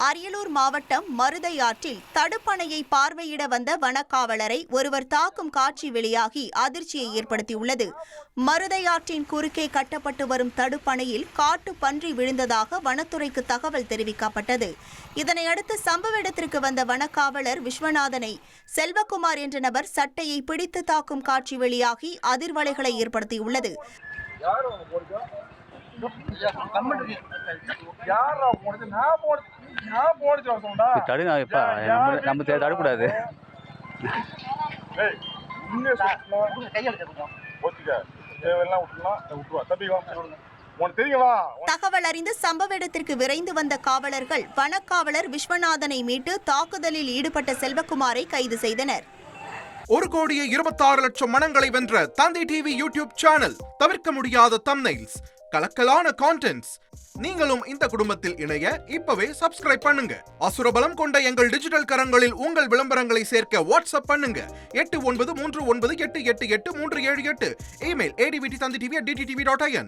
அரியலூர் மாவட்டம் மருதையாற்றில் தடுப்பணையை பார்வையிட வந்த வனக்காவலரை ஒருவர் தாக்கும் காட்சி வெளியாகி அதிர்ச்சியை ஏற்படுத்தியுள்ளது. மருதையாற்றின் குறுக்கே கட்டப்பட்டு வரும் தடுப்பணையில் காட்டு பன்றி விழுந்ததாக வனத்துறைக்கு தகவல் தெரிவிக்கப்பட்டது. இதனையடுத்து சம்பவ இடத்திற்கு வந்த வனக்காவலர் விஸ்வநாதனை செல்வகுமார் என்ற நபர் சட்டையை பிடித்து தாக்கும் காட்சி வெளியாகி அதிர்வலைகளை ஏற்படுத்தியுள்ளது. தடுக்கூடாது. தகவல் அறிந்து சம்பவ இடத்திற்கு விரைந்து வந்த காவலர்கள் வனக்காவலர் விஸ்வநாதனை மீட்டு தாக்குதலில் ஈடுபட்ட செல்வகுமாரை கைது செய்தனர். 1,26,00,000 மனங்களை வென்ற தந்தி டிவி யூடியூப் சேனல். தவிர்க்க முடியாத தம்ப்நெயில்ஸ், கலக்கலான கான்டென்ட்ஸ். நீங்களும் இந்த குடும்பத்தில் இணைய இப்பவே சப்ஸ்கிரைப் பண்ணுங்க. அசுரபலம் கொண்ட எங்கள் டிஜிட்டல் கரங்களில் உங்கள் விளம்பரங்களை சேர்க்க வாட்ஸ்அப் பண்ணுங்க. 8939888838. Email advtthanditv@dttv.in.